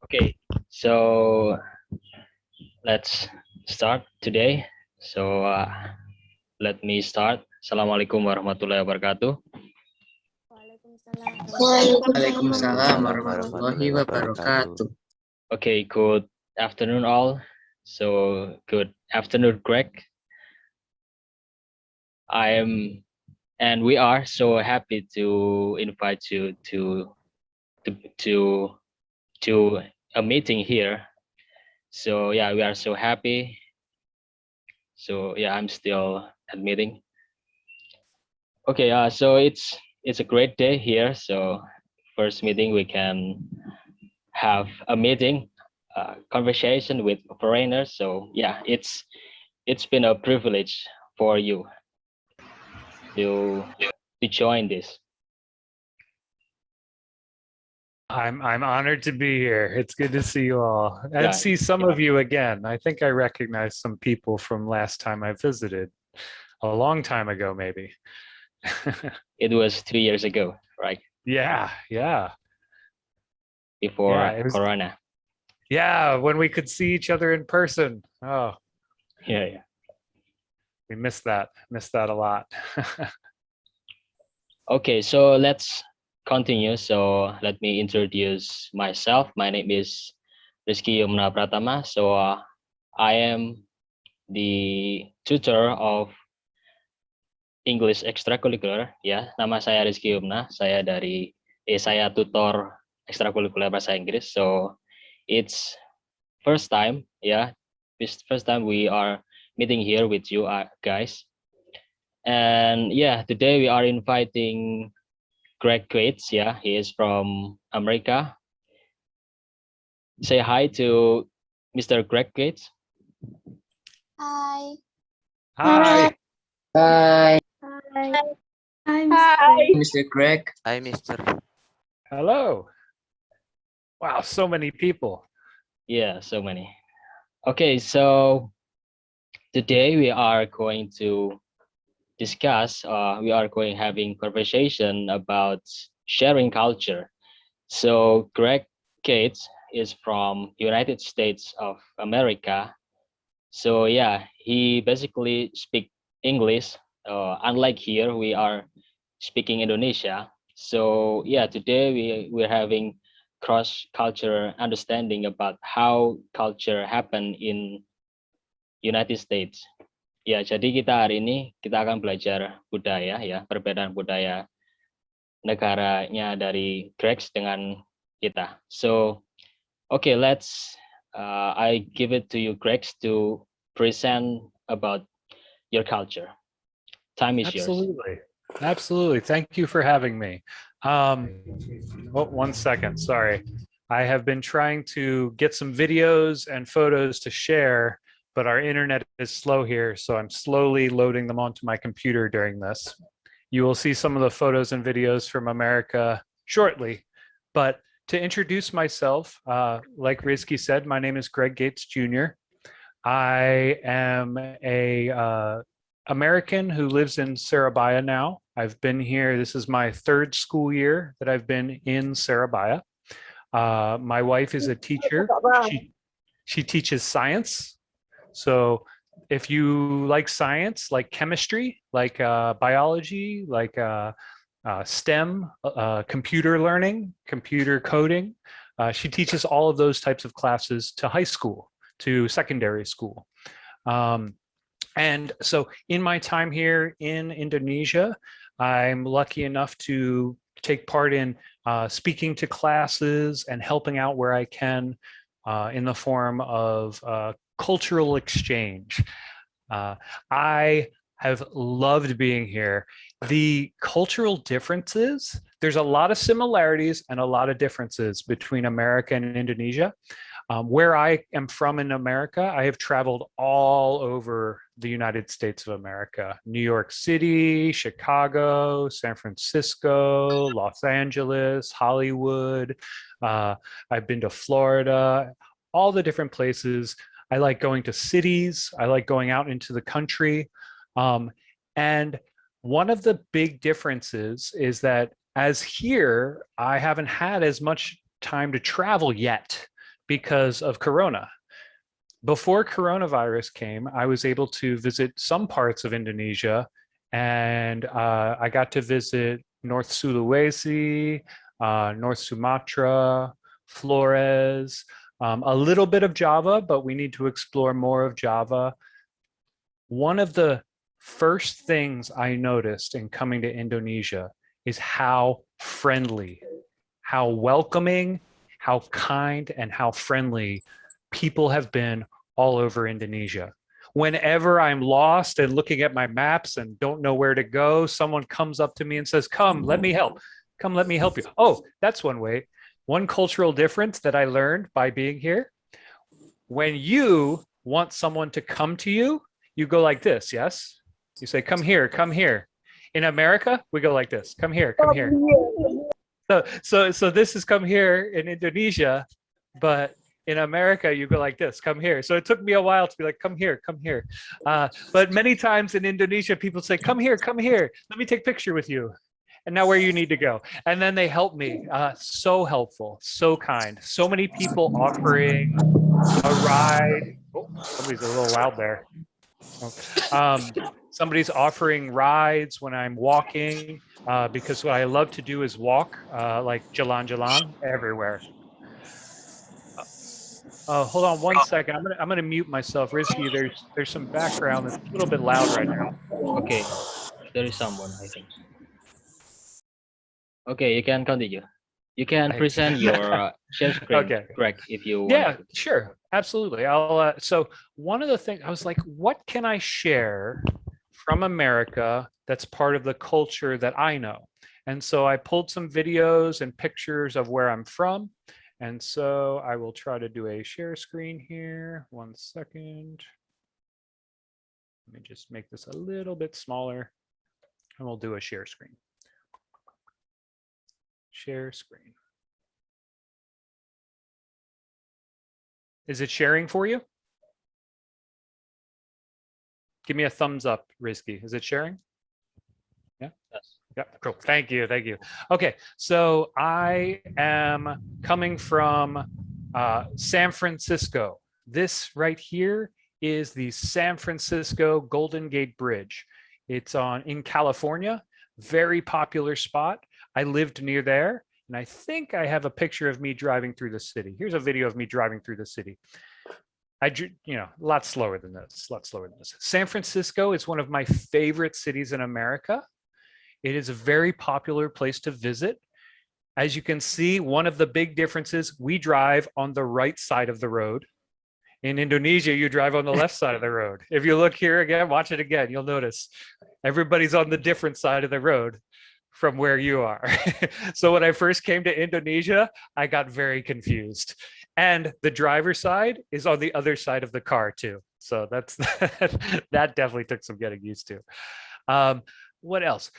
Okay, so let's start today. So let me start. Assalamualaikum warahmatullahi wabarakatuh. Waalaikumsalam Waalaikumsalam warahmatullahi warahmatullahi wabarakatuh. wabarakatuh. Okay, good afternoon all. So good afternoon, Greg. I am, and we are so happy to invite you to to to a meeting here. So yeah, we are so happy. So yeah, I'm still admitting. Okay, so it's a great day here. So first meeting we can have a meeting, conversation with foreigners. So yeah, it's been a privilege for you to to join this. I'm honored to be here. It's good to see you all and Yeah, see some of you again. I think I recognize some people from last time I visited, a long time ago, maybe. it was 2 years ago, right? Yeah, Before it was. Corona. Yeah, when we could see each other in person. Oh, Yeah. we missed that. Missed that a lot. Okay, so let's continue. So let me introduce myself. My name is Rizky Yumna Pratama. So I am the tutor of English extracurricular. Ya, nama saya Rizky Yumna. Saya tutor ekstrakurikuler bahasa Inggris. So it's first time, yeah, this first time we are meeting here with you guys. And yeah, today we are inviting Greg Gates. Yeah, he is from America. Say hi to Mr. Greg Gates. Hi. Hi. Hai, Hi. Mr. Greg. Hi, Mister. Hello. Wow, so many people. Yeah, so many. Okay, so today we are going to discuss, we are going having conversation about sharing culture. So Greg Gates is from United States of America. So yeah, he basically speak English. Unlike here, we are speaking Indonesia. So yeah, today we're having cross cultural understanding about how culture happen in United States. Ya, jadi kita hari ini kita akan belajar budaya ya, perbedaan budaya negaranya dari Grex dengan kita. So, okay, I give it to you, Grex, to present about your culture. Time is yours. Absolutely. Thank you for having me. Oh, 1 second. Sorry. I have been trying to get some videos and photos to share, but our internet is slow here, so I'm slowly loading them onto my computer during this. You will see some of the photos and videos from America shortly, but to introduce myself, like Rizky said, my name is Greg Gates Jr. I am a American who lives in Surabaya now. I've been here, this is my 3rd school year that I've been in Surabaya. My wife is a teacher. She teaches science. So if you like science, like chemistry, like biology, like STEM, computer learning, computer coding, she teaches all of those types of classes to high school, to secondary school. And so in my time here in Indonesia, I'm lucky enough to take part in speaking to classes and helping out where I can in the form of cultural exchange. I have loved being here. The cultural differences, there's a lot of similarities and a lot of differences between America and Indonesia. Where I am from in America, I have traveled all over the United States of America, New York City, Chicago, San Francisco, Los Angeles, Hollywood. I've been to Florida, all the different places. I like going to cities. I like going out into the country. And one of the big differences is that as here, I haven't had as much time to travel yet because of Corona. Before coronavirus came, I was able to visit some parts of Indonesia, and I got to visit North Sulawesi, North Sumatra, Flores, a little bit of Java, but we need to explore more of Java. One of the first things I noticed in coming to Indonesia is how friendly, how welcoming, how kind, and how friendly people have been all over Indonesia. Whenever I'm lost and looking at my maps and don't know where to go, someone comes up to me and says, "Come, let me help. Come, let me help you." Oh, that's one way. One cultural difference that I learned by being here. When you want someone to come to you, you go like this, yes? You say, "Come here, come here." In America, we go like this, "Come here, come here." So this is "come here" in Indonesia, but in America, you go like this, "Come here." So it took me a while to be like, "Come here, come here." But many times in Indonesia, people say, "Come here, come here. Let me take a picture with you." And now where you need to go. And then they help me. So helpful, so kind. So many people offering a ride. Oh, somebody's a little loud there. Somebody's offering rides when I'm walking, because what I love to do is walk, like jalan-jalan everywhere. Hold on one second. I'm gonna mute myself, Rizky. There's some background that's a little bit loud right now. Okay, there is someone, I think. Okay, you can continue. You can Thanks. present your share screen, Okay. Greg, if you want Yeah, to. sure, absolutely. I'll. So one of the things I was like, what can I share from America that's part of the culture that I know? And so I pulled some videos and pictures of where I'm from. And so I will try to do a share screen here. 1 second. Let me just make this a little bit smaller, and we'll do a share screen. Share screen. Is it sharing for you? Give me a thumbs up, Rizky. Is it sharing? Yeah. Yes. Yeah, cool. Thank you. Thank you. Okay, so I am coming from San Francisco. This right here is the San Francisco Golden Gate Bridge. It's in California, very popular spot. I lived near there, and I think I have a picture of me driving through the city. Here's a video of me driving through the city. A lot slower than this, a lot slower than this. San Francisco is one of my favorite cities in America. It is a very popular place to visit. As you can see, one of the big differences, we drive on the right side of the road. In Indonesia, you drive on the left side of the road. If you look here again, watch it again, you'll notice everybody's on the different side of the road from where you are. So when I first came to Indonesia, I got very confused. And the driver's side is on the other side of the car too. So that definitely took some getting used to. What else?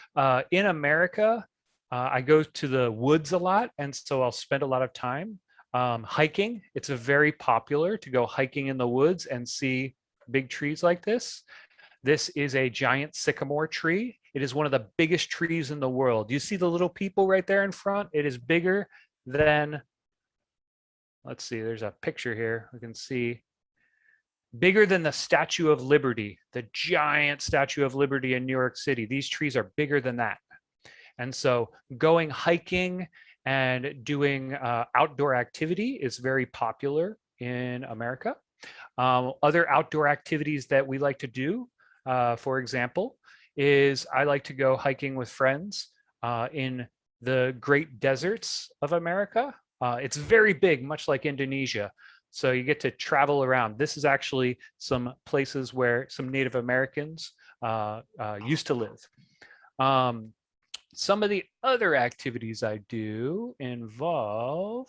In America, I go to the woods a lot, and so I'll spend a lot of time hiking. It's very popular to go hiking in the woods and see big trees like this. This is a giant sycamore tree. It is one of the biggest trees in the world. You see the little people right there in front? It is bigger than, let's see, there's a picture here. We can see bigger than the Statue of Liberty, the giant Statue of Liberty in New York City. These trees are bigger than that. And so going hiking and doing outdoor activity is very popular in America. Other outdoor activities that we like to do, for example, is I like to go hiking with friends in the great deserts of America. It's very big, much like Indonesia. So you get to travel around. This is actually some places where some Native Americans used to live. Some of the other activities I do involve,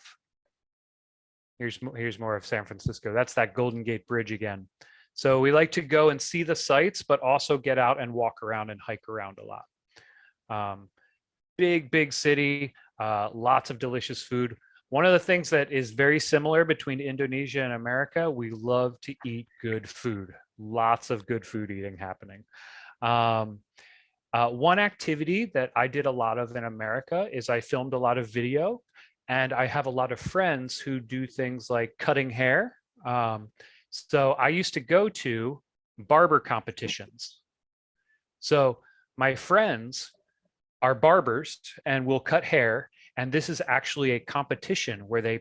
here's more of San Francisco. That's that Golden Gate Bridge again. So we like to go and see the sights, but also get out and walk around and hike around a lot. Big city, lots of delicious food. One of the things that is very similar between Indonesia and America, we love to eat good food. Lots of good food eating happening. One activity that I did a lot of in America is I filmed a lot of video, and I have a lot of friends who do things like cutting hair. So I used to go to barber competitions. So my friends are barbers and will cut hair. And this is actually a competition where they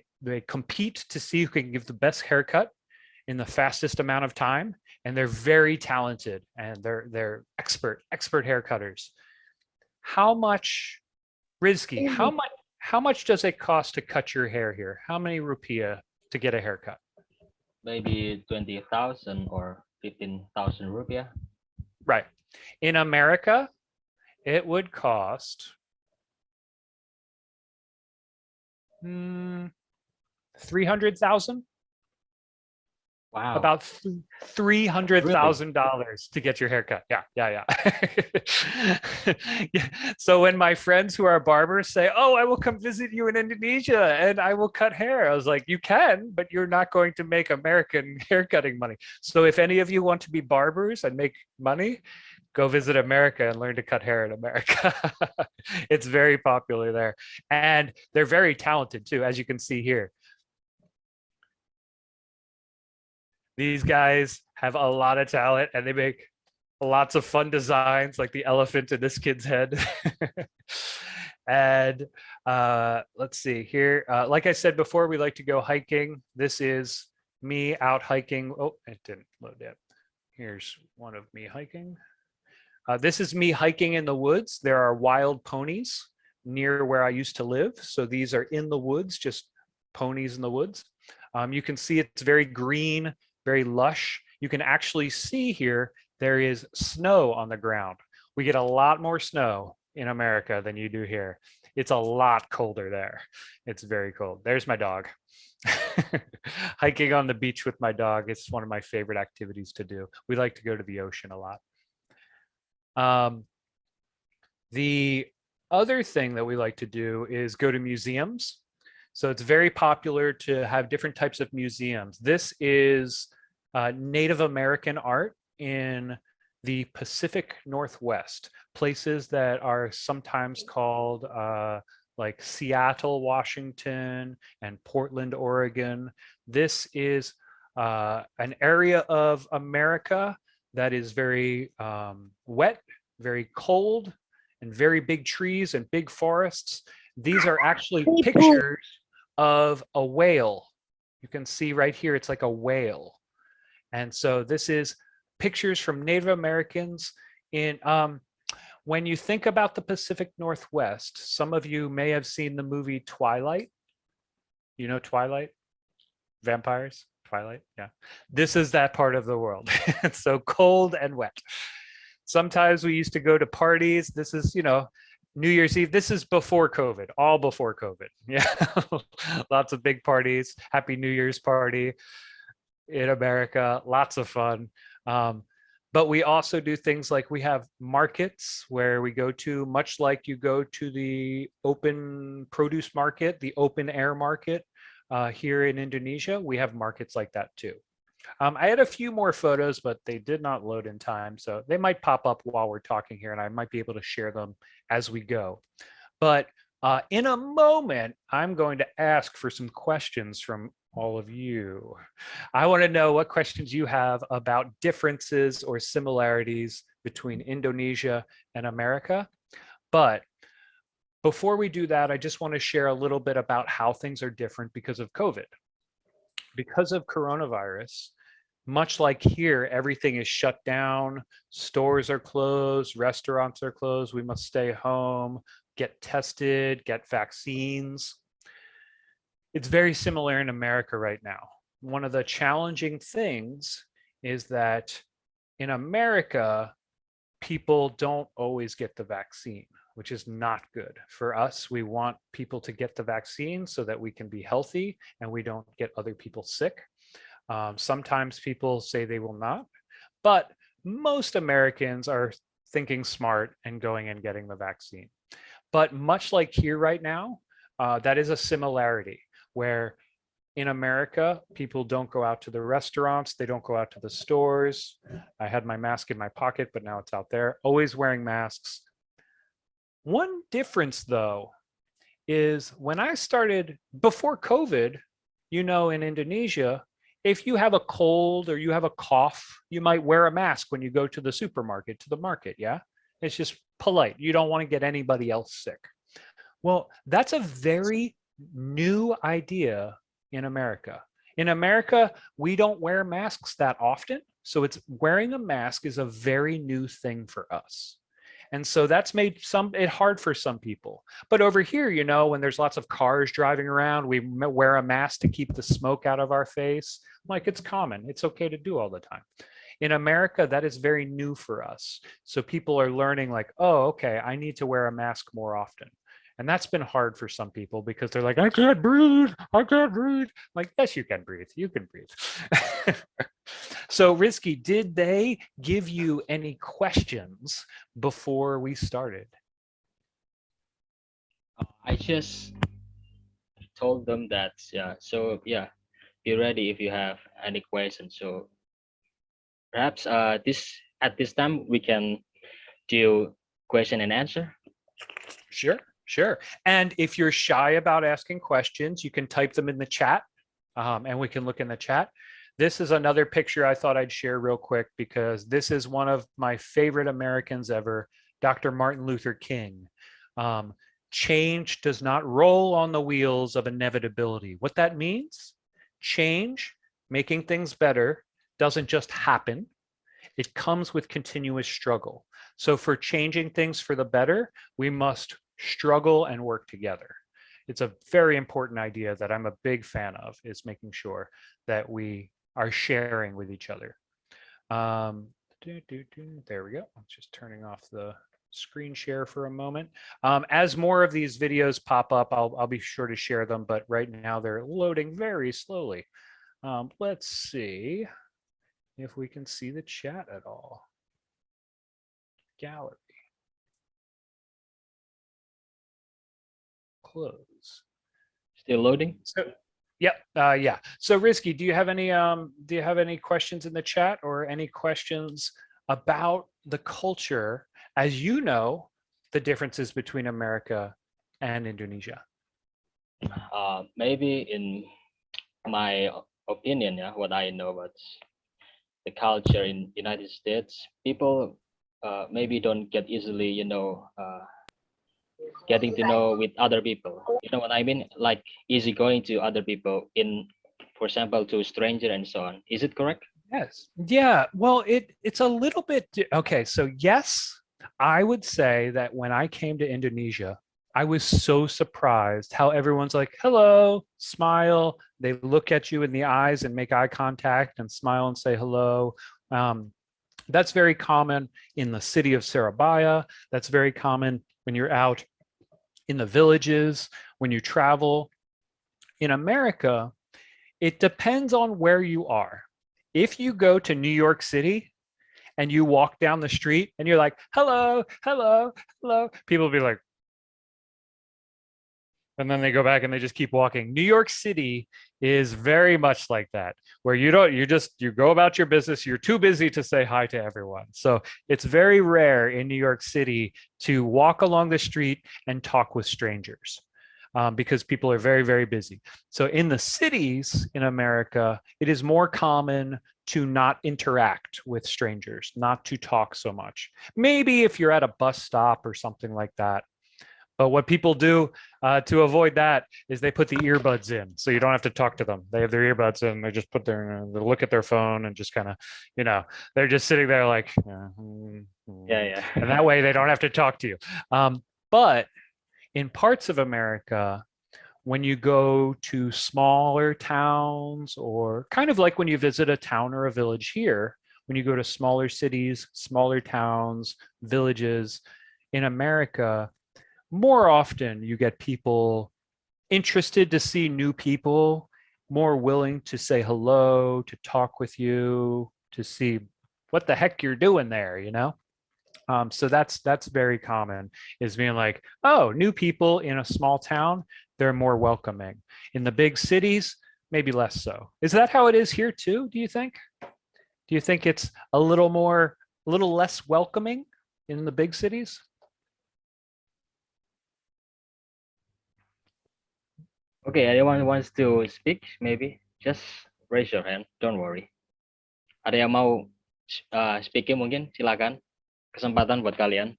compete to see who can give the best haircut in the fastest amount of time. And they're very talented and they're expert hair cutters. How much, Rizky, how much does it cost to cut your hair here? How many rupiah to get a haircut? Maybe 20,000 or 15,000 rupiah. Right. In America, it would cost 300,000. Wow. About Really? $300,000 to get your haircut. Yeah. Yeah. So when my friends who are barbers say, "Oh, I will come visit you in Indonesia and I will cut hair," I was like, "You can, but you're not going to make American haircutting money." So if any of you want to be barbers and make money, go visit America and learn to cut hair in America. It's very popular there, and they're very talented too, as you can see here. These guys have a lot of talent and they make lots of fun designs like the elephant in this kid's head. And let's see here. Like I said before, we like to go hiking. This is me out hiking. Oh, it didn't load yet. Here's one of me hiking. This is me hiking in the woods. There are wild ponies near where I used to live. So these are in the woods, just ponies in the woods. You can see it's very green, very lush. You can actually see here, there is snow on the ground. We get a lot more snow in America than you do here. It's a lot colder there. It's very cold. There's my dog. Hiking on the beach with my dog. It's one of my favorite activities to do. We like to go to the ocean a lot. The other thing that we like to do is go to museums. So it's very popular to have different types of museums. This is Native American art in the Pacific Northwest, places that are sometimes called like Seattle, Washington, and Portland, Oregon. This is an area of America that is very wet, very cold, and very big trees and big forests. These are actually pictures of a whale. You can see right here, it's like a whale. And so this is pictures from Native Americans in, when you think about the Pacific Northwest, some of you may have seen the movie Twilight. You know Twilight? Vampires? Twilight? Yeah. This is that part of the world. It's so cold and wet. Sometimes we used to go to parties. This is, you know, New Year's Eve. This is before COVID, all before COVID. Yeah. Lots of big parties. Happy New Year's party in America. Lots of fun. But we also do things like we have markets where we go to, much like you go to the open produce market, the open air market here in Indonesia. We have markets like that too. I had a few more photos, but they did not load in time. So they might pop up while we're talking here and I might be able to share them as we go. But in a moment, I'm going to ask for some questions from all of you. I want to know what questions you have about differences or similarities between Indonesia and America. But before we do that, I just want to share a little bit about how things are different because of COVID. Because of coronavirus, much like here, everything is shut down, stores are closed, restaurants are closed, we must stay home, get tested, get vaccines. It's very similar in America right now. One of the challenging things is that in America, people don't always get the vaccine, which is not good. For us, we want people to get the vaccine so that we can be healthy and we don't get other people sick. Sometimes people say they will not, but most Americans are thinking smart and going and getting the vaccine. But much like here right now, that is a similarity where in America, people don't go out to the restaurants, they don't go out to the stores. I had my mask in my pocket, but now it's out there, always wearing masks. One difference though, is when I started before COVID, you know, in Indonesia, if you have a cold or you have a cough, you might wear a mask when you go to the supermarket, to the market. Yeah. It's just polite. You don't want to get anybody else sick. Well, that's a very new idea in America. In America, we don't wear masks that often. So it's wearing a mask is a very new thing for us. And so that's made it hard for some people. But over here, you know, when there's lots of cars driving around, we wear a mask to keep the smoke out of our face. Like, it's common. It's okay to do all the time. In America, that is very new for us. So people are learning like, oh, okay, I need to wear a mask more often. And that's been hard for some people because they're like, I can't breathe. I can't breathe. Like, yes, you can breathe. You can breathe. So Rizky, did they give you any questions before we started? I just told them that, yeah, so yeah, be ready if you have any questions. So perhaps at this time we can do question and answer. Sure, sure. And if you're shy about asking questions, you can type them in the chat, and we can look in the chat. This is another picture I thought I'd share real quick because this is one of my favorite Americans ever, Dr. Martin Luther King. Change does not roll on the wheels of inevitability. What that means, change, making things better, doesn't just happen. It comes with continuous struggle. So for changing things for the better, we must struggle and work together. It's a very important idea that I'm a big fan of, is making sure that we are sharing with each other. There we go. I'm just turning off the screen share for a moment. As more of these videos pop up, I'll be sure to share them, but right now they're loading very slowly. Let's see if we can see the chat at all. Gallery. Close. Still loading? So, yeah. So Rizky, do you have any questions in the chat or any questions about the culture, as you know, the differences between America and Indonesia? Maybe in my opinion, yeah, what I know about the culture in United States, people maybe don't get easily, getting to know with other people. You know what I mean? Like easy going to other people in, for example, to stranger and so on. Is it correct? Yes. Yeah. Well, it's a little bit okay. So yes, I would say that when I came to Indonesia, I was so surprised how everyone's like, hello, smile. They look at you in the eyes and make eye contact and smile and say hello. That's very common in the city of Surabaya. That's very common when you're out in the villages, when you travel. In America, it depends on where you are. If you go to New York City and you walk down the street and you're like, hello, hello, hello, people will be like, and then they go back and they just keep walking. New York City is very much like that, where you go about your business. You're too busy to say hi to everyone. So it's very rare in New York City to walk along the street and talk with strangers. Because people are very, very busy. So in the cities in America, it is more common to not interact with strangers, not to talk so much. Maybe if you're at a bus stop or something like that. But what people do to avoid that is they put the earbuds in, so you don't have to talk to them. They have their earbuds in, they just they look at their phone and just kind of, they're just sitting there like, Yeah. And that way they don't have to talk to you. But in parts of America, when you go to smaller towns, or kind of like when you visit a town or a village here, when you go to smaller cities, smaller towns, villages in America, more often you get people interested to see new people, more willing to say hello, to talk with you, to see what the heck you're doing there, So that's very common, is being like, oh, new people in a small town, they're more welcoming. In the big cities, maybe less so. Is that how it is here too, do you think? Do you think it's a little less welcoming in the big cities? Okay, anyone wants to speak? Maybe just raise your hand. Don't worry. Ada yang mau speaking mungkin? Silakan. Kesempatan buat kalian.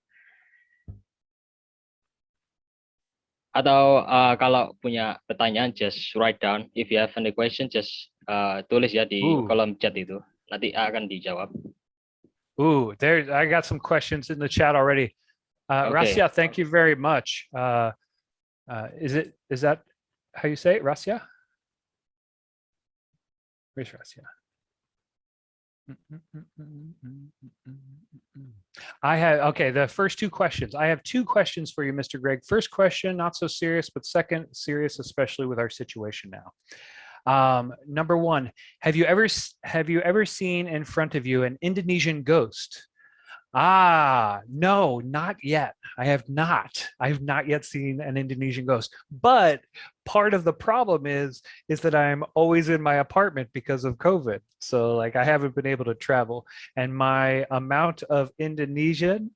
Atau kalau punya pertanyaan, just write down. If you have any question, just tulis ya di Ooh, kolom chat itu. Nanti akan dijawab. there, I got some questions in the chat already. Okay. Rasya, thank you very much. Is that how you say it, Rasya? Where's Rasya? I have, okay, the first two questions. I have two questions for you, Mr. Greg. First question, not so serious, but second, serious, especially with our situation now. Number one, have you ever seen in front of you an Indonesian ghost? No, not yet. I have not yet seen an Indonesian ghost. But part of the problem is that I'm always in my apartment because of COVID. So like I haven't been able to travel, and my amount of Indonesian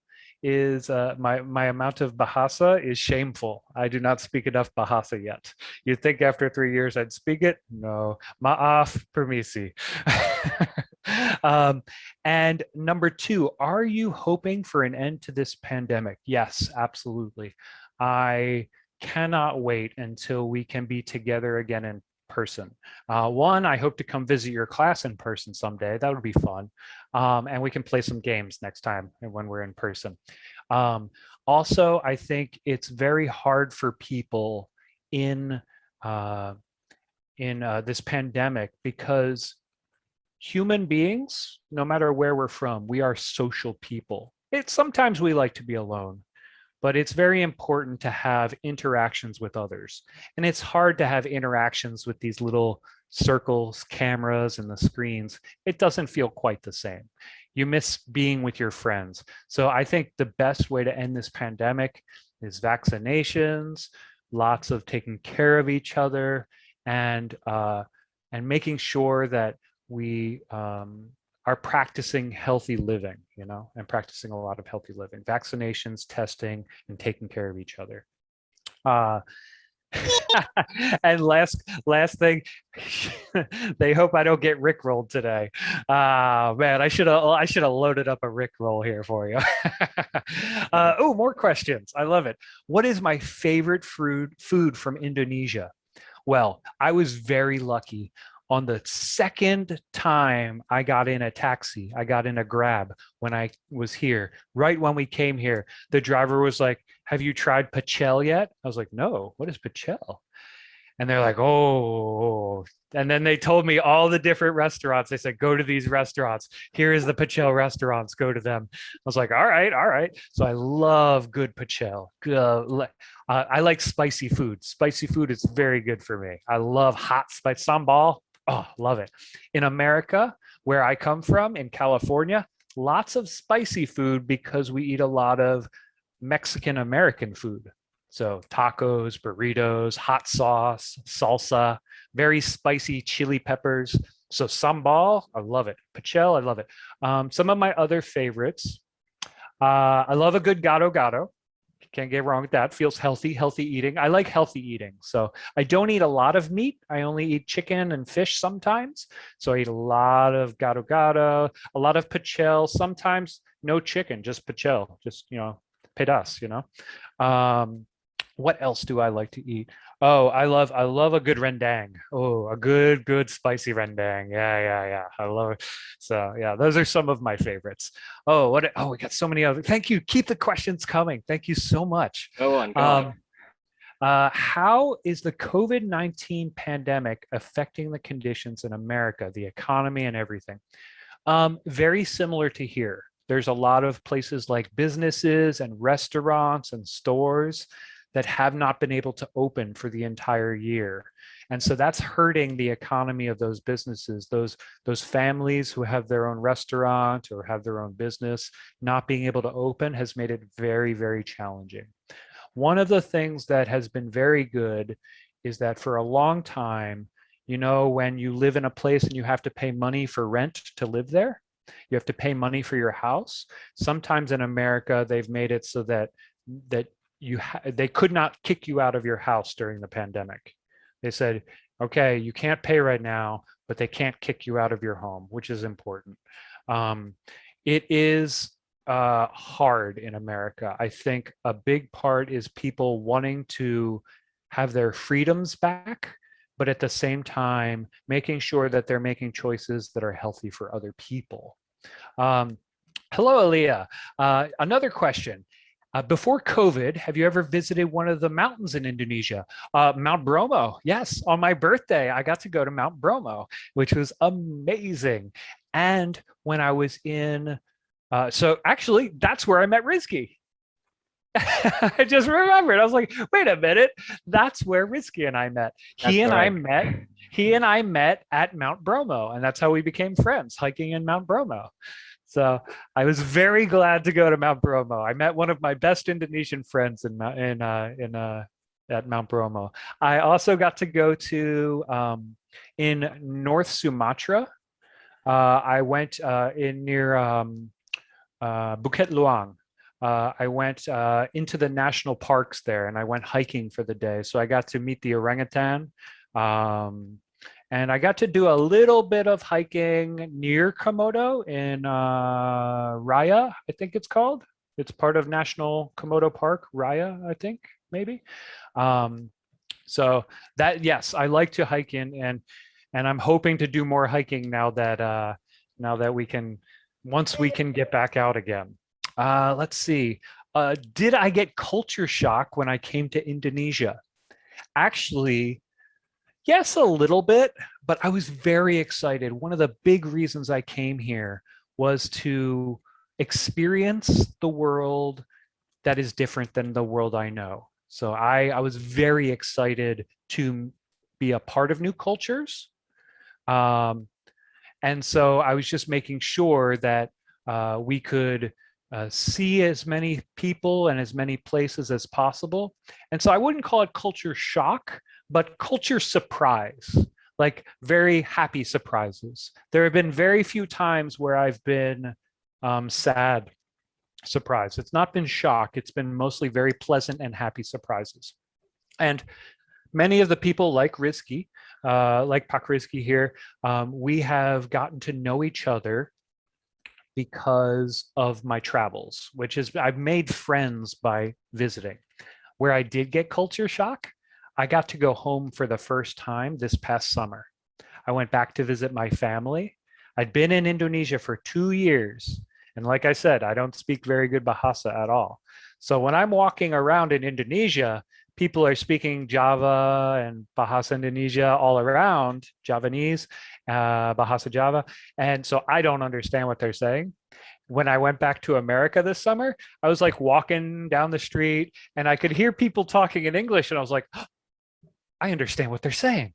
is my amount of Bahasa is shameful. I do not speak enough Bahasa yet. You'd think after 3 years I'd speak it. No, maaf, permisi. And number two, are you hoping for an end to this pandemic? Yes, absolutely. I cannot wait until we can be together again in person. One, I hope to come visit your class in person someday. That would be fun. And we can play some games next time when we're in person. Also, I think it's very hard for people in this pandemic because human beings, no matter where we're from, we are social people. Sometimes we like to be alone, but it's very important to have interactions with others. And it's hard to have interactions with these little circles, cameras, and the screens. It doesn't feel quite the same. You miss being with your friends. So I think the best way to end this pandemic is vaccinations, lots of taking care of each other, and making sure that we are practicing healthy living, and practicing a lot of healthy living, vaccinations, testing, and taking care of each other. And last thing, they hope I don't get rickrolled today. Man, I should have loaded up a rickroll here for you. Oh, more questions. I love it. What is my favorite food from Indonesia? Well, I was very lucky. On the second time I got in a taxi, I got in a Grab when I was here, right when we came here, the driver was like, "Have you tried pachel yet?" I was like, "No, what is pachel?" And they're like, "Oh." And then they told me all the different restaurants. They said, "Go to these restaurants. Here is the pachel restaurants. Go to them." I was like, all right, all right. So I love good pachel. I like spicy food. Spicy food is very good for me. I love hot spice sambal. Oh, love it. In America, where I come from, in California, lots of spicy food because we eat a lot of Mexican American food. So tacos, burritos, hot sauce, salsa, very spicy chili peppers. So sambal, I love it. Pachel, I love it. Some of my other favorites. I love a good gado-gado. Can't get wrong with that. Feels healthy eating. I like healthy eating. So I don't eat a lot of meat. I only eat chicken and fish sometimes. So I eat a lot of gado-gado, a lot of pachel, sometimes no chicken, just pachel, just, pedas, what else do I like to eat? Oh, I love a good rendang. Oh, a good spicy rendang. Yeah. I love it. So yeah, those are some of my favorites. Oh, we got so many other. Thank you. Keep the questions coming. Thank you so much. Go on. How is the COVID-19 pandemic affecting the conditions in America, the economy, and everything? Very similar to here. There's a lot of places like businesses and restaurants and stores that have not been able to open for the entire year. And so that's hurting the economy of those businesses, those families who have their own restaurant or have their own business. Not being able to open has made it very, very challenging. One of the things that has been very good is that for a long time, when you live in a place and you have to pay money for rent to live there, you have to pay money for your house. Sometimes in America, they've made it so that they could not kick you out of your house during the pandemic. They said, okay, you can't pay right now, but they can't kick you out of your home, which is important. It is hard in America. I think a big part is people wanting to have their freedoms back, but at the same time, making sure that they're making choices that are healthy for other people. Hello, Aaliyah. Another question. Before COVID, have you ever visited one of the mountains in Indonesia? Mount Bromo. Yes, on my birthday, I got to go to Mount Bromo, which was amazing. And when I was in, so actually, that's where I met Rizky. I just remembered. I was like, wait a minute, that's where Rizky and I met. That's correct. He and I met at Mount Bromo, and that's how we became friends, hiking in Mount Bromo. So I was very glad to go to Mount Bromo. I met one of my best Indonesian friends at Mount Bromo. I also got to go to in North Sumatra. I went in near Bukit Luang. I went into the national parks there, and I went hiking for the day. So I got to meet the orangutan. And I got to do a little bit of hiking near Komodo in Raya, I think it's called. It's part of National Komodo Park, Raya, I think, maybe. So that, yes, I like to hike in, and I'm hoping to do more hiking now that we can, once we can get back out again. Let's see. Did I get culture shock when I came to Indonesia? Actually, yes, a little bit, but I was very excited. One of the big reasons I came here was to experience the world that is different than the world I know. So I was very excited to be a part of new cultures. And so I was just making sure that we could see as many people and as many places as possible. And so I wouldn't call it culture shock, but culture surprise, like very happy surprises. There have been very few times where I've been sad surprised. It's not been shock. It's been mostly very pleasant and happy surprises. And many of the people like Rizky, like Pak Rizky here, we have gotten to know each other because of my travels, which is I've made friends by visiting. Where I did get culture shock, I got to go home for the first time this past summer. I went back to visit my family. I'd been in Indonesia for 2 years. And like I said, I don't speak very good Bahasa at all. So when I'm walking around in Indonesia, people are speaking Java and Bahasa Indonesia all around, Javanese, Bahasa Java. And so I don't understand what they're saying. When I went back to America this summer, I was like walking down the street and I could hear people talking in English. And I was like, oh, I understand what they're saying.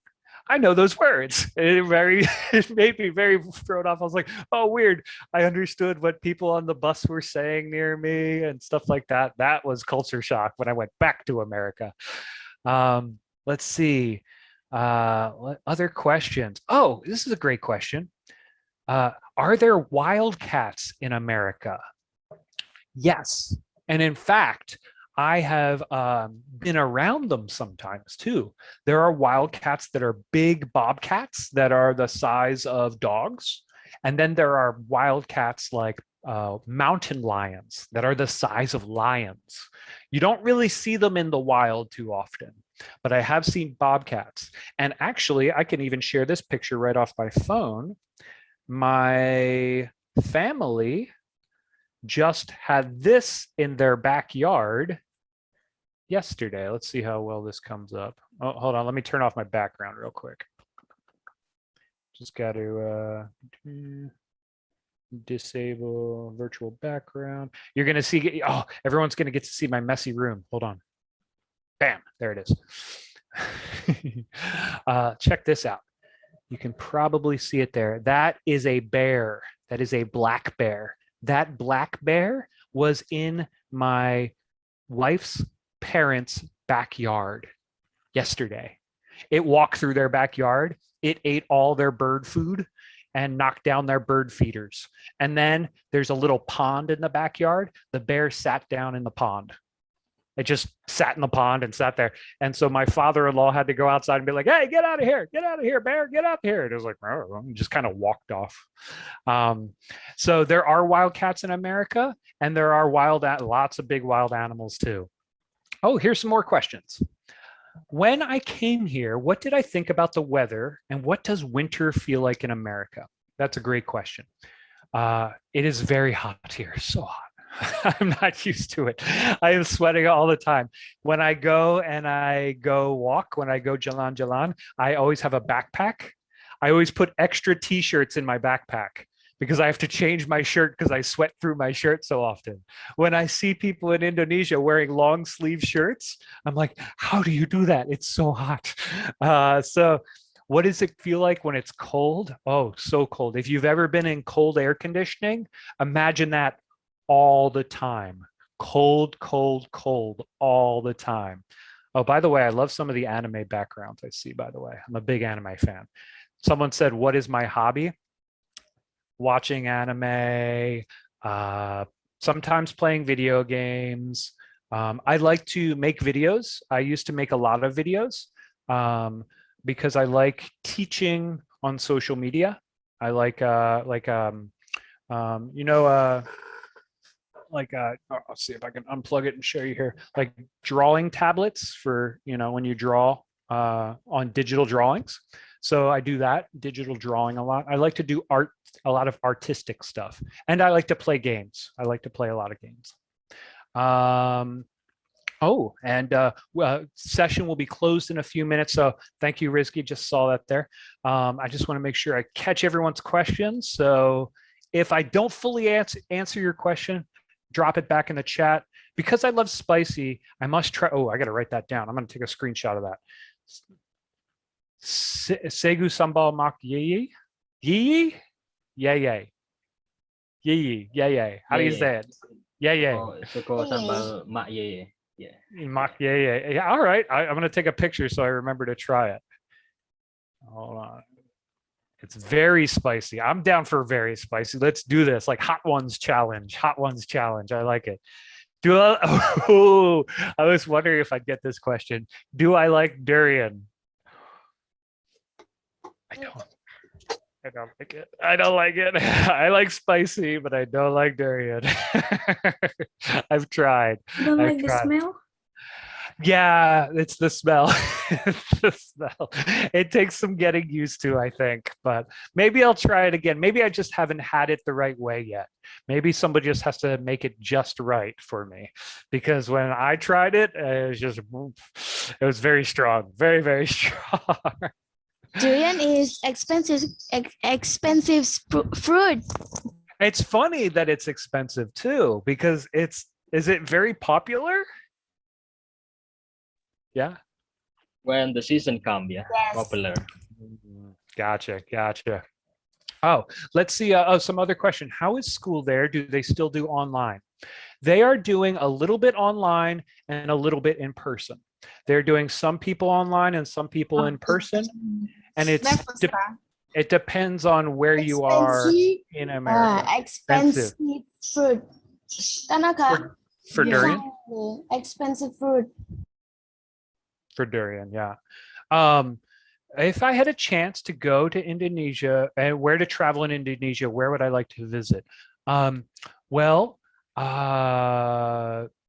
I know those words. It made me very thrown off. I was like, oh, weird. I understood what people on the bus were saying near me and stuff like that. That was culture shock when I went back to America. Let's see. Other questions? Oh, this is a great question. Are there wildcats in America? Yes. And in fact, I have been around them sometimes too. There are wildcats that are big bobcats that are the size of dogs. And then there are wildcats like mountain lions that are the size of lions. You don't really see them in the wild too often, but I have seen bobcats. And actually, I can even share this picture right off my phone. My family just had this in their backyard yesterday. Let's see how well this comes up. Oh, hold on. Let me turn off my background real quick. Just got to disable virtual background. You're going to see, oh, everyone's going to get to see my messy room. Hold on. Bam, there it is. Check this out. You can probably see it there. That is a bear. That is a black bear. That black bear was in my wife's parents' backyard yesterday. It walked through their backyard. It ate all their bird food and knocked down their bird feeders. And then there's a little pond in the backyard. The bear sat down in the pond. It just sat in the pond and sat there. And so my father-in-law had to go outside and be like, "Hey, get out of here, bear, get out of here." And it was like, oh, and just kind of walked off. So there are wild cats in America, and there are lots of big wild animals too. Oh, here's some more questions. When I came here, what did I think about the weather, and what does winter feel like in America? That's a great question. It is very hot here, so hot. I'm not used to it. I am sweating all the time. When I go walk, when I go jalan, I always have a backpack. I always put extra t-shirts in my backpack because I have to change my shirt because I sweat through my shirt so often. When I see people in Indonesia wearing long sleeve shirts, I'm like, how do you do that? It's so hot. So what does it feel like when it's cold? Oh, so cold. If you've ever been in cold air conditioning, imagine that all the time. Cold, cold, cold all the time. Oh, by the way, I love some of the anime backgrounds I see, by the way. I'm a big anime fan. Someone said, what is my hobby? Watching anime, sometimes playing video games. I like to make videos. I used to make a lot of videos because I like teaching on social media. I like I'll see if I can unplug it and show you here, like drawing tablets for, when you draw on digital drawings. So I do that, digital drawing a lot. I like to do art, a lot of artistic stuff. And I like to play games. I like to play a lot of games. Session will be closed in a few minutes. So thank you, Rizky, just saw that there. I just want to make sure I catch everyone's questions. So if I don't fully answer your question, drop it back in the chat. Because I love spicy, I must try. Oh, I got to write that down. I'm going to take a screenshot of that. Segu sambal mak yeye? Yeye? Yeye. Yeye. Yeye. How do you say it? Yeye. Oh, suko sambal mak yeye. Yeah. Mak yeye. Yeah, all right. I'm going to take a picture so I remember to try it. Hold on. It's very spicy. I'm down for very spicy. Let's do this. Like hot ones challenge. Hot ones challenge. I like it. I was wondering if I'd get this question. Do I like durian? I don't like it. I don't like it. I like spicy, but I don't like durian. I've tried. You don't like the smell? Yeah, it's the smell. It's the smell. It takes some getting used to, I think, but maybe I'll try it again. Maybe I just haven't had it the right way yet. Maybe somebody just has to make it just right for me, because when I tried it, it was very strong, very, very strong. Durian is expensive fruit. It's funny that it's expensive too, because is it very popular? Yeah. When the season comes, yeah, Yes. popular. Gotcha. Oh, let's see. Some other question. How is school there? Do they still do online? They are doing a little bit online and a little bit in person. They're doing some people online and some people in person. And it depends on where you are in America. Expensive fruit. For durian? Expensive fruit. For durian, yeah. If I had a chance to go to Indonesia and where to travel in Indonesia, where would I like to visit? I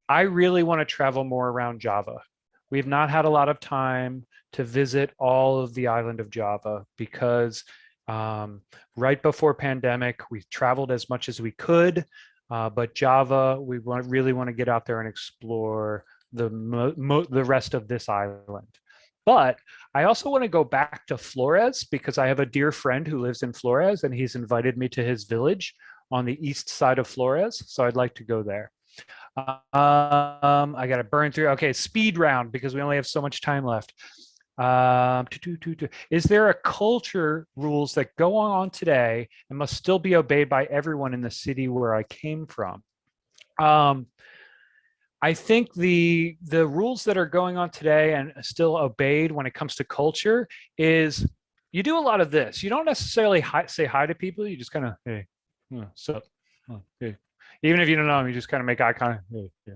really want to travel more around Java. We've not had a lot of time to visit all of the island of Java because right before pandemic, we traveled as much as we could, but Java, we really want to get out there and explore the rest of this island. But I also want to go back to Flores because I have a dear friend who lives in Flores and he's invited me to his village on the east side of Flores. So I'd like to go there. I got to burn through. Okay, speed round because we only have so much time left. Is there a culture rules that go on today and must still be obeyed by everyone in the city where I came from? I think the rules that are going on today and still obeyed when it comes to culture is you do a lot of this. You don't necessarily say hi to people. You just kind of, hey, so, hey. Even if you don't know them, you just kind of make eye contact. Hey, yeah.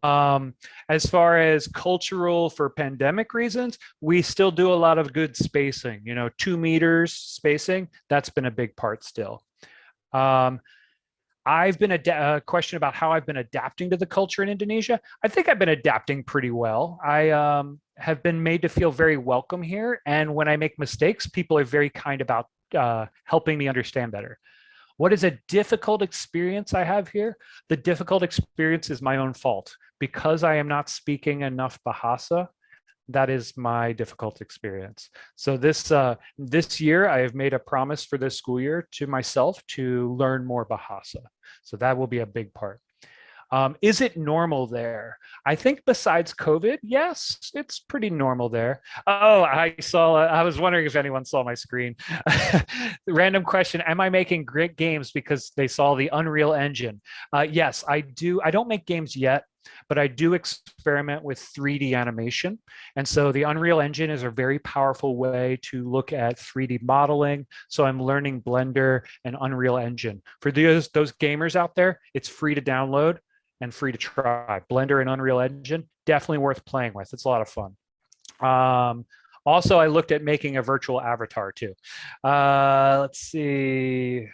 As far as cultural for pandemic reasons, we still do a lot of good spacing, 2 meters spacing. That's been a big part still. I've been a question about how I've been adapting to the culture in Indonesia. I think I've been adapting pretty well. I have been made to feel very welcome here. And when I make mistakes, people are very kind about helping me understand better. What is a difficult experience I have here? The difficult experience is my own fault. Because I am not speaking enough Bahasa, that is my difficult experience. So this year, I have made a promise for this school year to myself to learn more Bahasa. So that will be a big part. Is it normal there? I think besides COVID, yes, it's pretty normal there. Oh, I was wondering if anyone saw my screen. Random question, am I making great games because they saw the Unreal Engine? Yes, I do. I don't make games yet, but I do experiment with 3D animation. And so the Unreal Engine is a very powerful way to look at 3D modeling. So I'm learning Blender and Unreal Engine. For those gamers out there, it's free to download and free to try. Blender and Unreal Engine, definitely worth playing with. It's a lot of fun. Also, I looked at making a virtual avatar too. Let's see.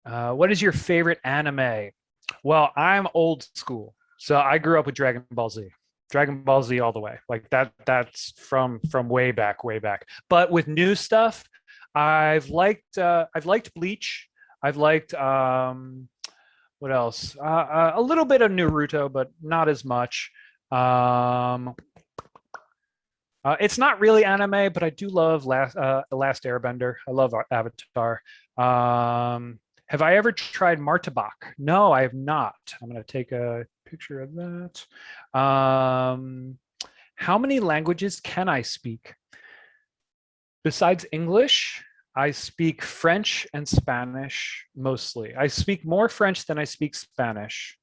What is your favorite anime? Well, I'm old school. So I grew up with Dragon Ball Z. Dragon Ball Z all the way. Like that's from way back. But with new stuff, I've liked Bleach. I've liked what else? A little bit of Naruto, but not as much. It's not really anime, but I do love Last Airbender. I love Avatar. Have I ever tried Martabak? No, I have not. I'm going to take a picture of that. How many languages can I speak? Besides English, I speak French and Spanish mostly. I speak more French than I speak Spanish.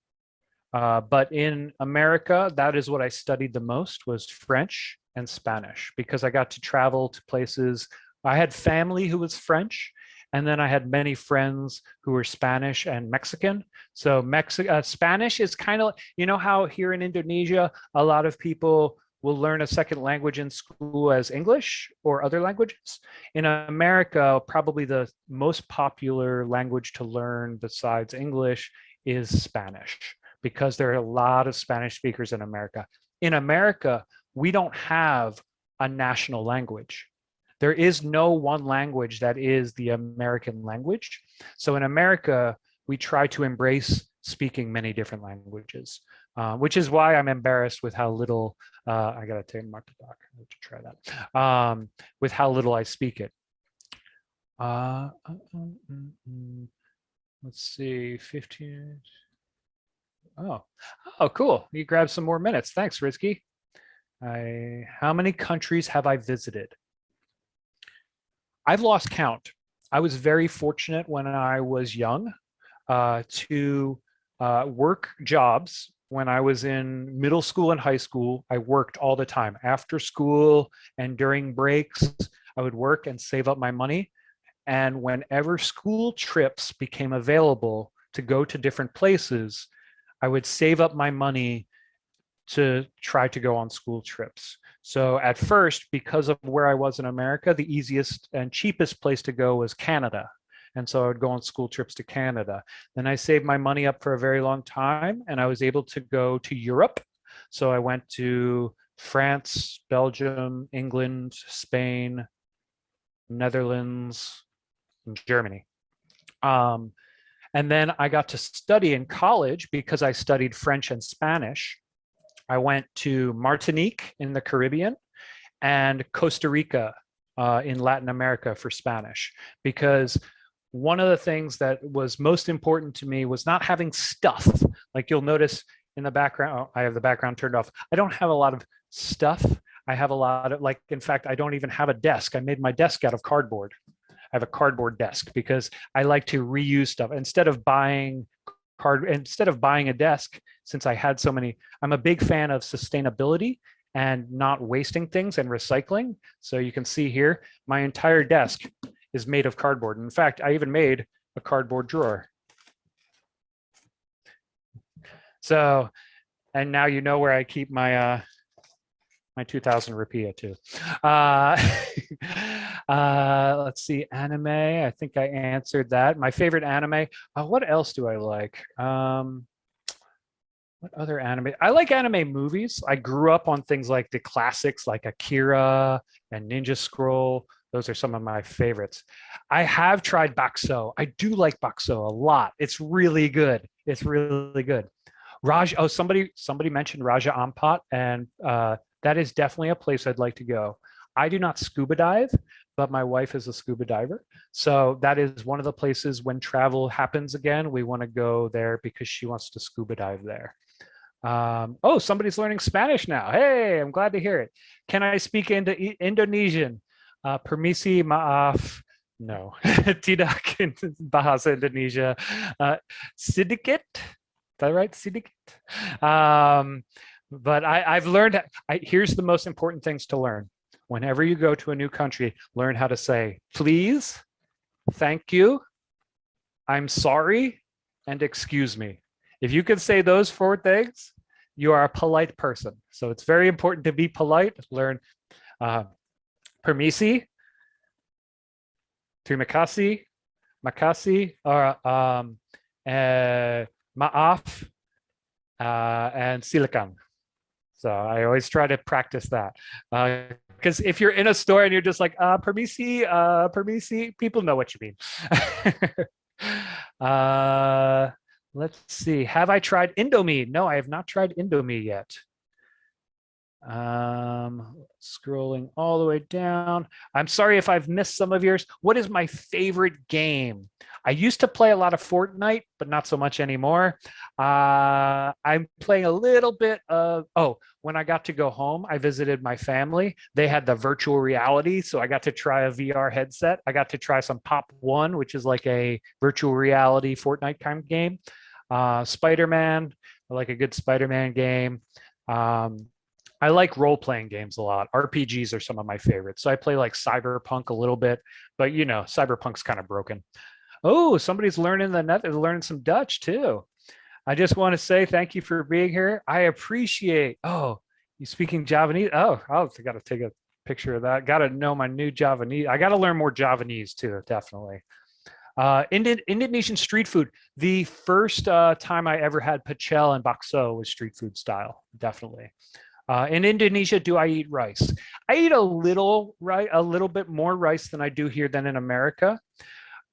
But in America, that is what I studied the most, was French and Spanish, because I got to travel to places. I had family who was French, and then I had many friends who were Spanish and Mexican. So Spanish is kind of, how here in Indonesia, a lot of people will learn a second language in school as English or other languages. In America, probably the most popular language to learn besides English is Spanish, because there are a lot of Spanish speakers in America. In America, we don't have a national language. There is no one language that is the American language. So in America, we try to embrace speaking many different languages, which is why I'm embarrassed with how little, I gotta take Mark the doc to try that, with how little I speak it. Let's see, 15. Oh, cool. You grabbed some more minutes. Thanks, Rizky. How many countries have I visited? I've lost count. I was very fortunate when I was young to work jobs. When I was in middle school and high school, I worked all the time. After school and during breaks, I would work and save up my money. And whenever school trips became available to go to different places, I would save up my money to try to go on school trips. So at first, because of where I was in America, the easiest and cheapest place to go was Canada. And so I would go on school trips to Canada. Then I saved my money up for a very long time, and I was able to go to Europe. So I went to France, Belgium, England, Spain, Netherlands, and Germany. And then I got to study in college because I studied French and Spanish. I went to Martinique in the Caribbean and Costa Rica in Latin America for Spanish, because one of the things that was most important to me was not having stuff. Like you'll notice in the background, I have the background turned off. I don't have a lot of stuff. I have a lot of, in fact, I don't even have a desk. I made my desk out of cardboard. I have a cardboard desk because I like to reuse stuff. Instead of buying a desk, since I had so many, I'm a big fan of sustainability and not wasting things and recycling. So you can see here, my entire desk is made of cardboard. In fact, I even made a cardboard drawer. So, and now you know where I keep my 2000 rupiah too. Let's see, anime. I think I answered that. My favorite anime. What else do I like? What other anime? I like anime movies. I grew up on things like the classics like Akira and Ninja Scroll. Those are some of my favorites. I have tried bakso. I do like bakso a lot. It's really good. It's really good. Somebody mentioned Raja Ampat, and that is definitely a place I'd like to go. I do not scuba dive, but my wife is a scuba diver. So that is one of the places when travel happens again, we want to go there because she wants to scuba dive there. Oh, somebody's learning Spanish now. Hey, I'm glad to hear it. Can I speak into Indonesian? Permisi, maaf. No, tidak bahasa Indonesia. Sedikit. Is that right? Sedikit. But I've learned, here's the most important things to learn. Whenever you go to a new country, learn how to say, please, thank you, I'm sorry, and excuse me. If you can say those 4 things, you are a polite person. So it's very important to be polite. Learn permisi, terima kasih, makasih, or maaf, and silakan. So I always try to practice that. Because if you're in a store and you're just like, permisi, permisi, people know what you mean. Let's see. Have I tried Indomie? No, I have not tried Indomie yet. Scrolling all the way down. I'm sorry if I've missed some of yours. What is my favorite game? I used to play a lot of Fortnite, but not so much anymore. I'm playing a little bit of, when I got to go home, I visited my family. They had the virtual reality, so I got to try a VR headset. I got to try some Pop One, which is like a virtual reality Fortnite kind of game. Spider-Man, I like a good Spider-Man game. I like role-playing games a lot. RPGs are some of my favorites. So I play like Cyberpunk a little bit, but you know, Cyberpunk's kind of broken. Oh, somebody's learning learning some Dutch too. I just want to say thank you for being here. I appreciate, you speaking Javanese? I got to take a picture of that. Got to know my new Javanese. I got to learn more Javanese too, definitely. Indonesian street food. The first time I ever had pecel and bakso was street food style, definitely. In Indonesia, do I eat rice? I eat a little bit more rice than I do here than in America.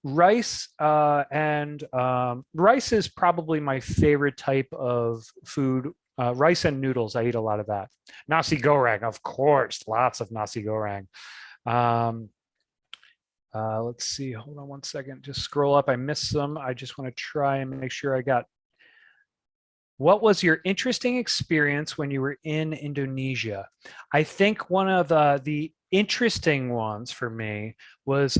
Rice rice is probably my favorite type of food. Rice and noodles, I eat a lot of that. Nasi goreng, of course, lots of nasi goreng. Let's see, hold on one second, just scroll up. I missed some. I just want to try and make sure I got. What was your interesting experience when you were in Indonesia? I think one of the interesting ones for me was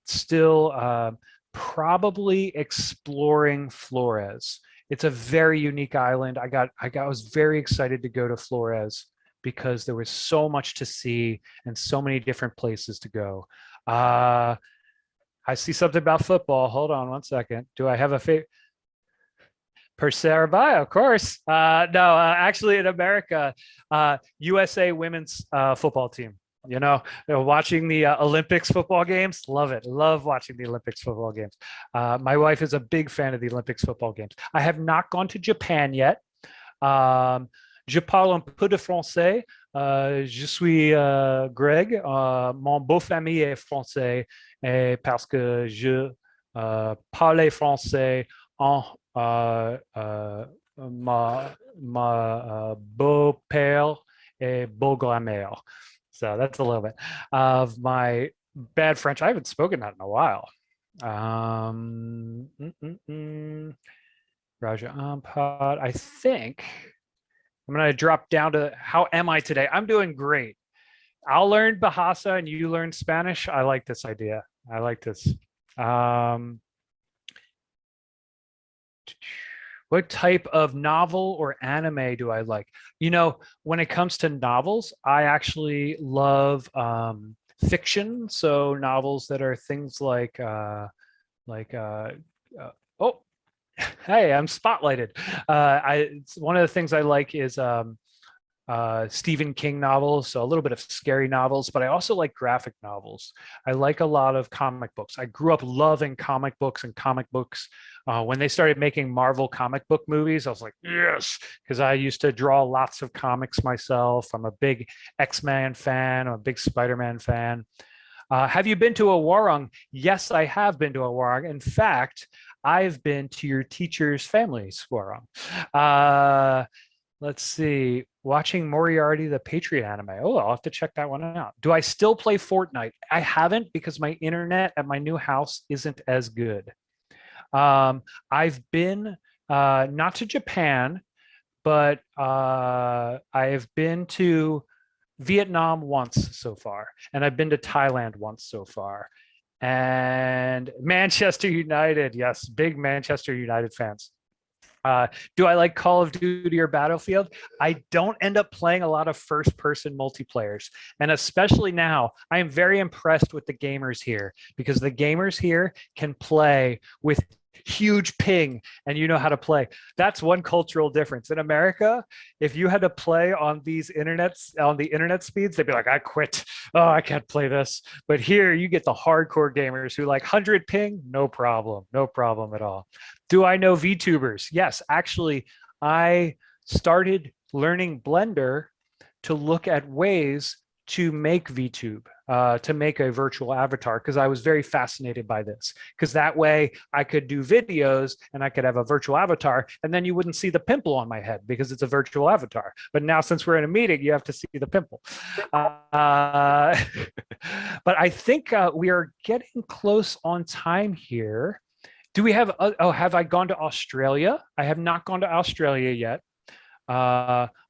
still probably exploring Flores. It's a very unique island. I was very excited to go to Flores because there was so much to see and so many different places to go. I see something about football. Hold on one second. Do I have a favorite? Persevere, of course. No, actually in America, USA women's football team. You know, watching the Olympics football games, love it. Love watching the Olympics football games. My wife is a big fan of the Olympics football games. I have not gone to Japan yet. Je parle un peu de français. Je suis grec. Mon beau-famille est français et parce que je parle français en ma beau-père et beau-grand-mère. So that's a little bit of my bad French. I haven't spoken that in a while. Raja Ampat. I think I'm going to drop down to how am I today? I'm doing great. I'll learn Bahasa and you learn Spanish. I like this idea. I like this. What type of novel or anime do I like? You know, when it comes to novels, I actually love fiction. So novels that are things like oh, Hey, I'm spotlighted. It's one of the things I like is Stephen King novels, so a little bit of scary novels, but I also like graphic novels. I like a lot of comic books. I grew up loving comic books and comic books. When they started making Marvel comic book movies, I was like, yes, because I used to draw lots of comics myself. I'm a big X-Men fan, I'm a big Spider-Man fan. Have you been to a warung? Yes, I have been to a warung. In fact, I've been to your teacher's family's warung. Uh, let's see. Watching Moriarty, the Patriot anime. Oh, I'll have to check that one out. Do I still play Fortnite? I haven't because my internet at my new house isn't as good. I've been not to Japan, but I have been to Vietnam once so far, and I've been to Thailand once so far. And Manchester United, yes, big Manchester United fans. Do I like Call of Duty or Battlefield? I don't end up playing a lot of first person multiplayers. And especially now, I am very impressed with the gamers here because the gamers here can play with huge ping and you know how to play. That's one cultural difference. In America, if you had to play on these internets, on the internet speeds, they'd be like, I quit. Oh, I can't play this. But here you get the hardcore gamers who like 100 ping, no problem, no problem at all. Do I know VTubers? Yes, actually, I started learning Blender to look at ways to make VTube, to make a virtual avatar, because I was very fascinated by this. Because that way I could do videos and I could have a virtual avatar, and then you wouldn't see the pimple on my head because it's a virtual avatar. But now, since we're in a meeting, you have to see the pimple. But I think we are getting close on time here. Do we have, oh, have I gone to Australia? I have not gone to Australia yet.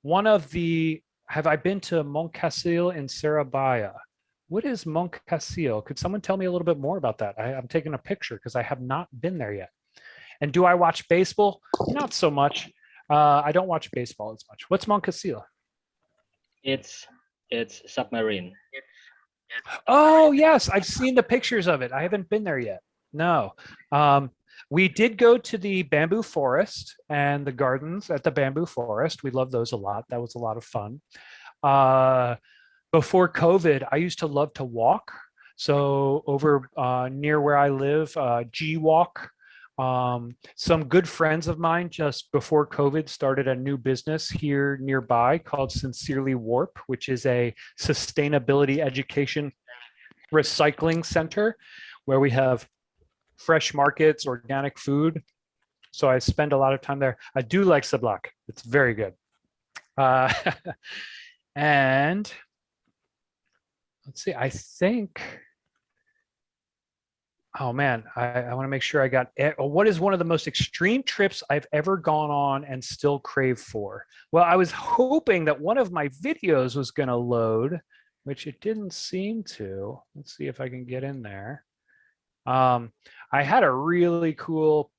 One of the, have I been to Montcassil in Surabaya? What is Montcassil? Could someone tell me a little bit more about that? I'm taking a picture because I have not been there yet. And do I watch baseball? Not so much. I don't watch baseball as much. What's Montcassil? It's submarine. Oh, yes, I've seen the pictures of it. I haven't been there yet. No. We did go to the bamboo forest and the gardens at the bamboo forest. We love those a lot. That was a lot of fun. Before COVID, I used to love to walk. So over near where I live, G Walk. Some good friends of mine just before COVID started a new business here nearby called Sincerely Warp, which is a sustainability education recycling center where we have fresh markets, organic food. So I spend a lot of time there. I do like Sablak. It's very good. And let's see, I think, oh man, I want to make sure I got, what is one of the most extreme trips I've ever gone on and still crave for? Well, I was hoping that one of my videos was going to load, which it didn't seem to. Let's see if I can get in there. I had a really cool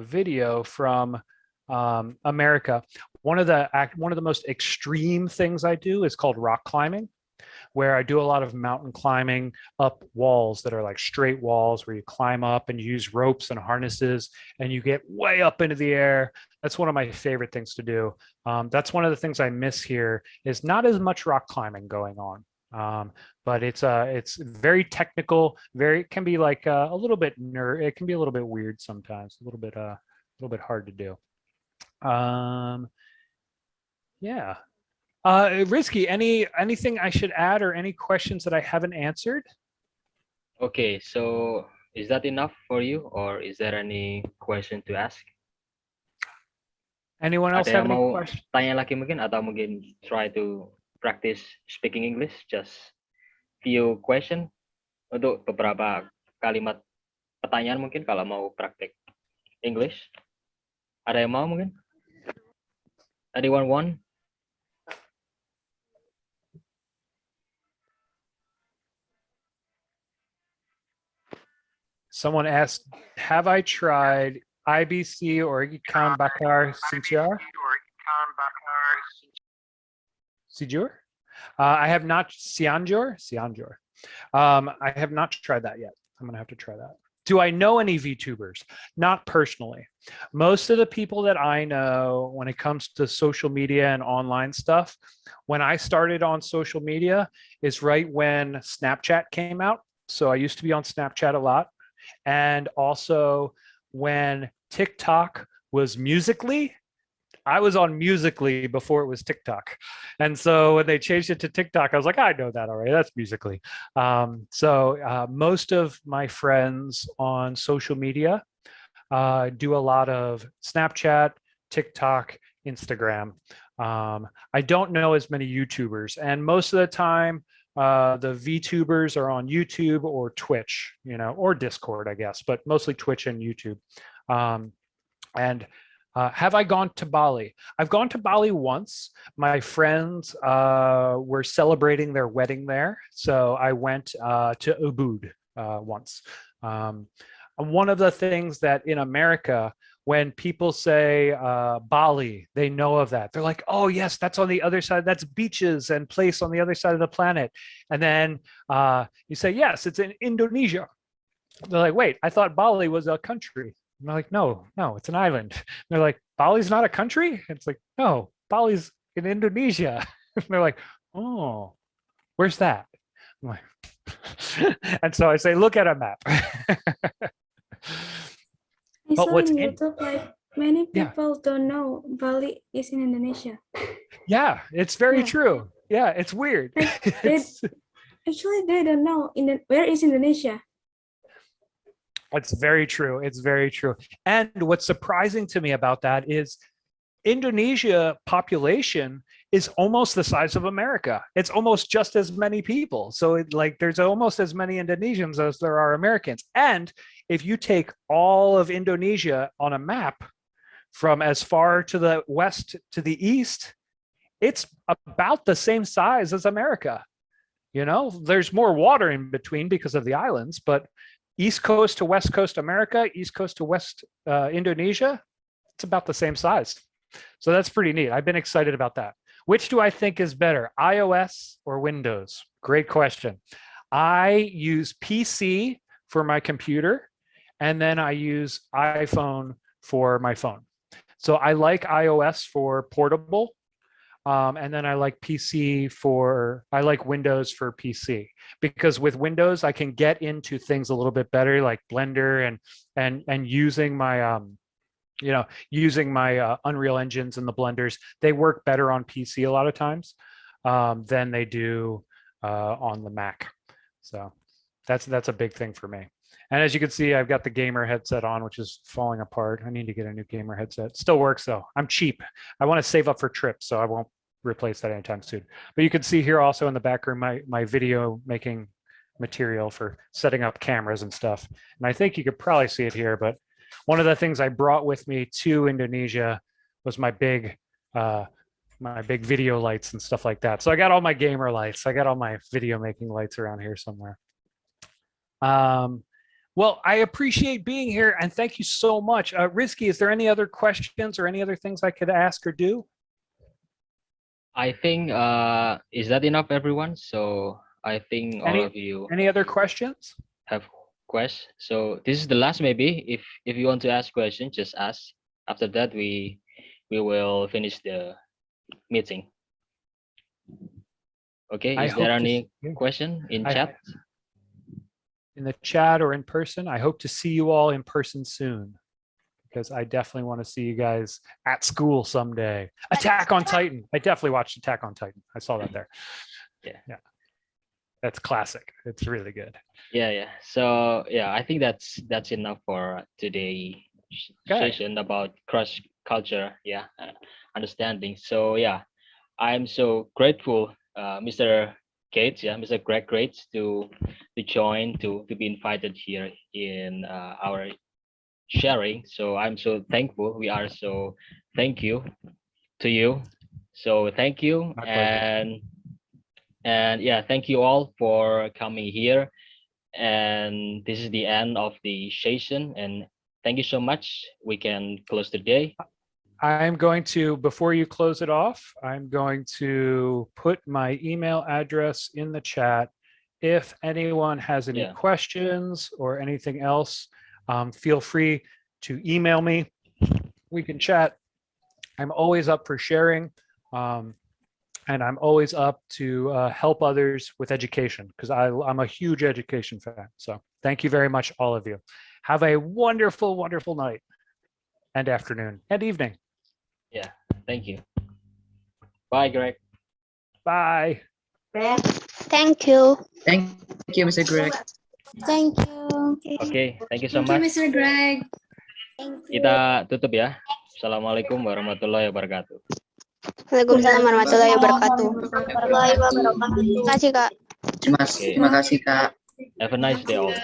video from America. One of the most extreme things I do is called rock climbing, where I do a lot of mountain climbing up walls that are like straight walls where you climb up and you use ropes and harnesses and you get way up into the air. That's one of my favorite things to do. That's one of the things I miss here is not as much rock climbing going on. But it's very technical, it can be like a little bit it can be a little bit weird sometimes, a little bit hard to do. Yeah. Rizky, anything I should add or any questions that I haven't answered? Okay, so is that enough for you, or is there any question to ask? Anyone else Ada have yang any mau questions? tanya lagi mungkin, atau mungkin try to practice speaking English, just few question untuk beberapa kalimat pertanyaan mungkin kalau mau praktek English. Ada yang mau mungkin? Anyone want? Someone asked, have I tried IBC or ikan bakar sinjar? Sijur? I have not, Sianjor? I have not tried that yet. I'm gonna have to try that. Do I know any VTubers? Not personally. Most of the people that I know when it comes to social media and online stuff, when I started on social media is right when Snapchat came out. So I used to be on Snapchat a lot. And also when TikTok was Musically, I was on Musically before it was TikTok. And so when they changed it to TikTok, I was like, I know that already. That's Musically. Most of my friends on social media do a lot of Snapchat, TikTok, Instagram. I don't know as many YouTubers. And most of the time, the VTubers are on YouTube or Twitch, or Discord, I guess, but mostly Twitch and YouTube. Have I gone to Bali? I've gone to Bali once. My friends were celebrating their wedding there. So I went to Ubud once. One of the things that in America, when people say Bali, they know of that. They're like, oh, yes, that's on the other side. That's beaches and place on the other side of the planet. And then you say, yes, it's in Indonesia. They're like, wait, I thought Bali was a country. And they're like, no, it's an island. And they're like, Bali's not a country? It's like, no, Bali's in Indonesia. And they're like, oh, where's that? I'm like, and so I say, look at a map. I But saw what's in in- YouTube like many Yeah. people don't know Bali is in Indonesia. Yeah, it's very Yeah. true. Yeah, it's weird. Like, It's, Actually, they don't know where is Indonesia. it's very true. It's very true. And what's surprising to me about that is Indonesia population is almost the size of America. It's almost just as many people. So there's almost as many Indonesians as there are Americans. And if you take all of Indonesia on a map from as far to the west to the east, it's about the same size as America. There's more water in between because of the islands, but East Coast to West Coast America, East Coast to West Indonesia, it's about the same size. So that's pretty neat. I've been excited about that. Which do I think is better, iOS or Windows? Great question. I use PC for my computer, and then I use iPhone for my phone. So I like iOS for portable, and then I like Windows for PC, because with Windows I can get into things a little bit better, like Blender and using my using my Unreal Engines and the Blenders. They work better on PC a lot of times than they do on the Mac. So that's a big thing for me. And as you can see, I've got the gamer headset on, which is falling apart. I need to get a new gamer headset. Still works though. I'm cheap. I want to save up for trips, so I won't replace that anytime soon. But you can see here also in the background my video making material for setting up cameras and stuff. And I think you could probably see it here, but one of the things I brought with me to Indonesia was my big video lights and stuff like that. So I got all my gamer lights. I got all my video making lights around here somewhere. Well, I appreciate being here, and thank you so much. Rizky, is there any other questions or any other things I could ask or do? I think is that enough, everyone? So I think all of you Any other questions? have questions. So this is the last. Maybe if you want to ask questions, just ask. After that, we will finish the meeting. Okay. Is there any question in chat? In the chat or in person? I hope to see you all in person soon, because I definitely want to see you guys at school someday. Attack on Titan. I definitely watched Attack on Titan. I saw that there. Yeah. That's classic. It's really good. Yeah. So yeah, I think that's enough for today session about cross culture. Yeah, understanding. So yeah, I'm so grateful, Mr. Gates. Yeah, Mr. Greg Gates to join to be invited here in our sharing. So I'm so thankful. We are so thank you to you. So thank you. And yeah, thank you all for coming here. And this is the end of the session. And thank you so much. We can close the day. I'm going to, before you close it off, I'm going to put my email address in the chat, If anyone has any Yeah. questions or anything else, feel free to email me. We can chat. I'm always up for sharing. And I'm always up to help others with education because I'm a huge education fan. So thank you very much, all of you. Have a wonderful, wonderful night and afternoon and evening. Yeah. Thank you. Bye, Greg. Bye. Thank you. Thank you, Mr. Greg. Thank you. Oke, thank you so Thank you, much. Mr. Greg. Kita tutup ya. Assalamualaikum warahmatullahi wabarakatuh. Waalaikumsalam warahmatullahi wabarakatuh. Terima kasih, Kak. Terima kasih, Kak. Have a nice day all.